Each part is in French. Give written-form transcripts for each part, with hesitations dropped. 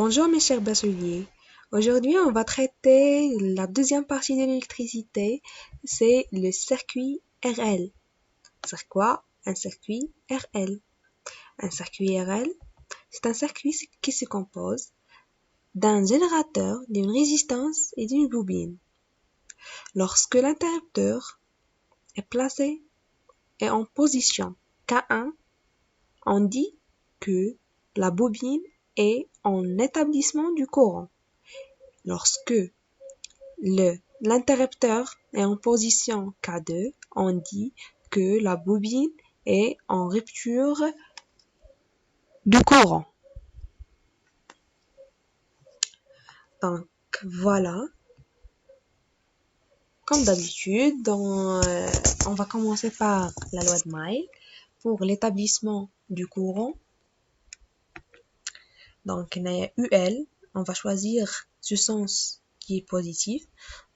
Bonjour mes chers bacheliers. Aujourd'hui, on va traiter la deuxième partie de l'électricité, c'est le circuit RL. C'est quoi un circuit RL? Un circuit RL, c'est un circuit qui se compose d'un générateur, d'une résistance et d'une bobine. Lorsque l'interrupteur est placé et en position K1, on dit que la bobine est en établissement du courant. Lorsque l'interrupteur est en position K2, on dit que la bobine est en rupture du courant. Donc voilà, comme d'habitude, on va commencer par la loi de Maille pour l'établissement du courant. Donc UL, on va choisir ce sens qui est positif.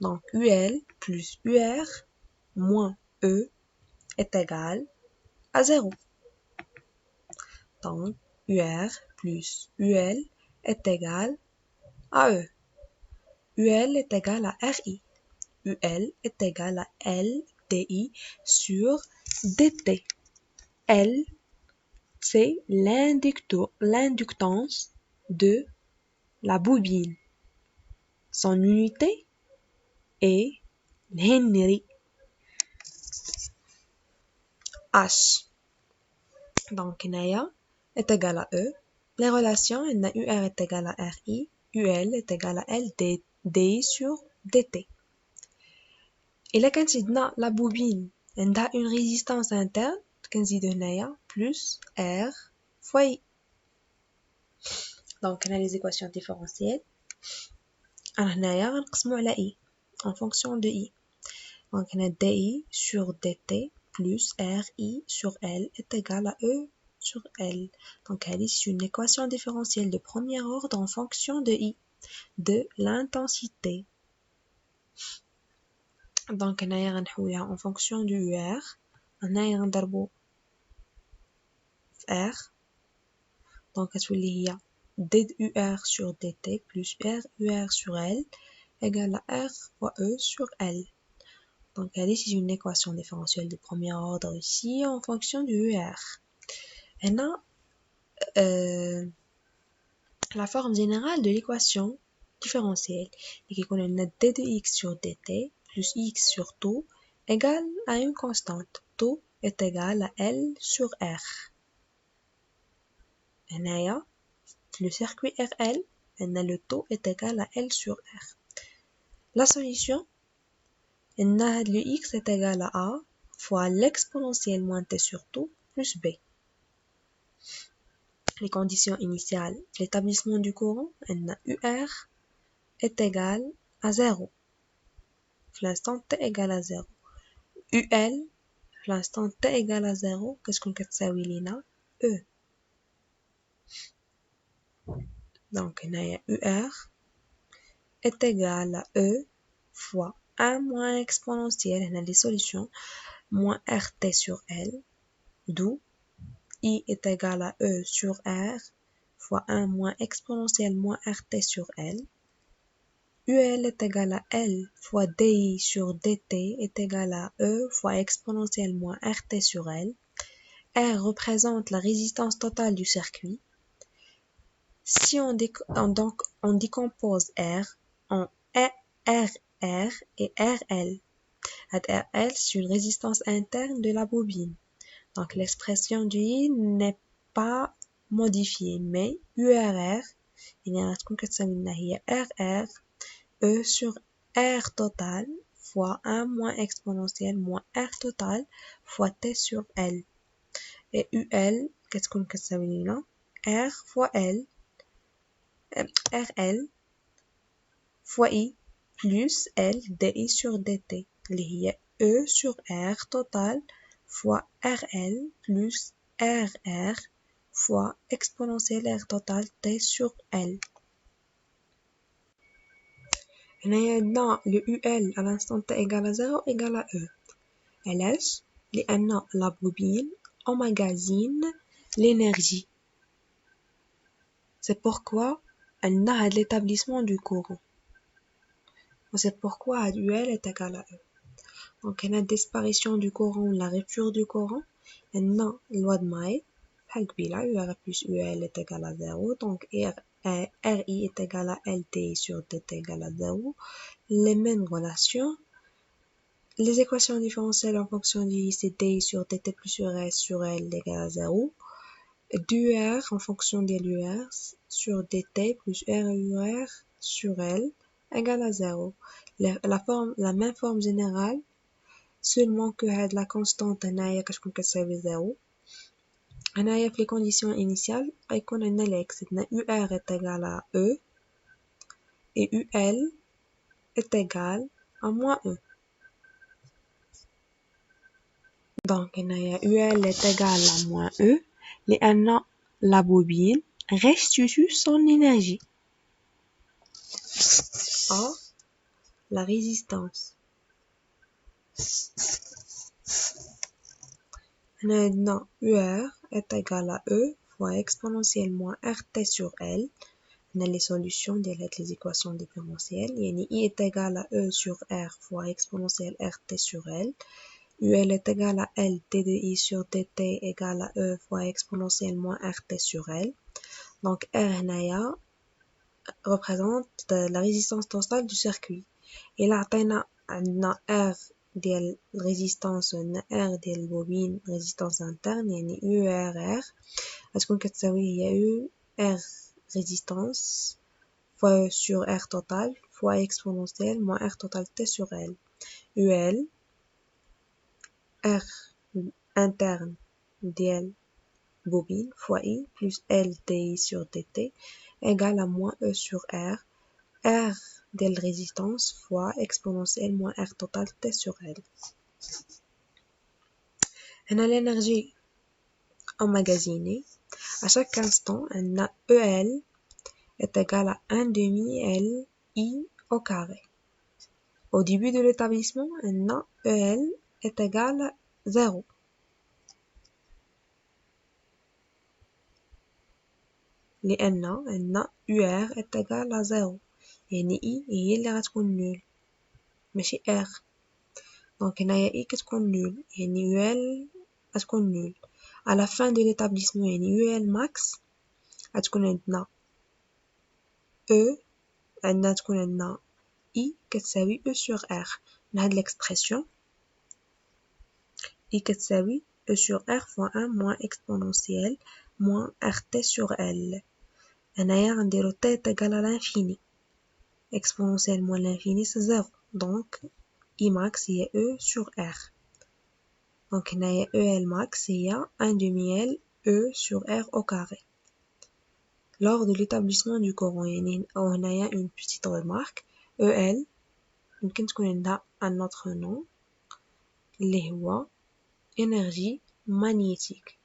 Donc UL plus UR moins E est égal à 0. Donc UR plus UL est égal à E. UL est égal à RI. UL est égal à LDI sur DT. L, c'est l'inductance de la bobine. Son unité est Henry. H. Donc, Naya est égal à E. Les relations, UR est égal à RI. UL est égal à LDI sur DT. Et là, quand la bobine, elle a une résistance interne, plus R fois I. Donc, on a les équations différentielles. On a I en fonction de I. Donc, on a DI sur DT plus RI sur L est égal à E sur L. Donc, c'est une équation différentielle de premier ordre en fonction de I, de l'intensité. Donc, on a en fonction du UR, on a un darbo R. Donc, il y a DUR sur DT plus RUR sur L égale à R fois E sur L. Donc, c'est une équation différentielle de premier ordre ici en fonction du UR. On a la forme générale de l'équation différentielle qui connaît d de x sur dt plus x sur tau égale à une constante. Tau est égal à L sur R. On a le circuit RL, le taux est égal à L sur R. La solution, le x est égal à A fois l'exponentielle moins t sur tau plus B. Les conditions initiales, l'établissement du courant, UR est égal à 0. L'instant t égale à 0. UL, l'instant t égale à 0, qu'est-ce qu'on a E. Donc, on a UR est égal à E fois 1 moins exponentielle, on a les solutions, moins RT sur L, d'où I est égal à E sur R fois 1 moins exponentielle moins RT sur L. UL est égal à L fois DI sur DT est égal à E fois exponentielle moins RT sur L. R représente la résistance totale du circuit. Si on décompose R en RR et RL. RL, c'est une résistance interne de la bobine. Donc, l'expression du I n'est pas modifiée, mais URR, il y a RR, E sur R total fois 1 moins exponentielle moins R total fois T sur L. Et UL, qu'est-ce qu'on a? R fois L, RL fois I plus L DI sur DT. Il y a E sur R total fois RL plus RR fois exponentielle R total T sur L. Dans le UL à l'instant T égale à 0 égale à E. LS, la bobine emmagasine l'énergie. C'est pourquoi عندنا هاد l'établissement du courant. C'est pourquoi UL est égal à E. Donc, on a disparition du courant, la rupture du courant. Maintenant, loi de May, UR plus UL est égal à 0. Donc, RI est égal à LTI sur DT égal à 0. Les mêmes relations. Les équations différentielles en fonction du c'est DI sur DT plus sur S sur L égale à 0. d'UR en fonction de l'UR sur DT plus RUR sur L égale à 0. La même forme générale, seulement que la constante هنايا كتكون كتساوي 0. هنايا في les conditions initiales غيكون عندنا العكس، عندنا UR est égal à E et UL est égal à moins E. Donc هنايا UL est égal à moins E لأن la bobine restitue son énergie. A, la résistance. Maintenant, UR est égal à E fois exponentielle moins RT sur L. On a les solutions de les équations différentielles. I est égal à E sur R fois exponentielle RT sur L. UL est égal à L T de I sur DT égal à E fois exponentielle moins RT sur L. Donc R هنايا représente la résistance totale du circuit. Et là, on a R ديال résistance R ديال البوبين résistance interne يعني URR غتكون كتساوي هي UR résistance fois sur R total fois exponentielle moins R total T sur L. UL R interne ديال bobine fois I plus LTI sur DT égale à moins E sur R. R de la résistance fois exponentielle moins R total T sur L. On a l'énergie emmagasinée. À chaque instant, on a EL est égal à 1 demi LI au carré. Au début de l'établissement, on a EL est égal à 0. لأن عندنا UR est égal à 0. يعني I هي اللي غتكون نول ماشي R. Donc هنايا I كتكون نول يعني UL غتكون نول. À la fin de l'établissement يعني UL max غتكون عندنا E عندنا تكون عندنا I كتساوي E sur R. من هاد l'expression I كتساوي E sur R fois 1 moins exponentielle moins RT sur L. هنايا غنديرو T est égal à l'infini. Exponentielle moins l'infini c'est 0. Donc I max هي E sur R. Donc هنايا EL max هي 1 demi L E sur R au carré. Lors de l'établissement du courant يعني هنايا une petite remarque EL يمكن تكون عندها un autre nom اللي هو énergie magnétique.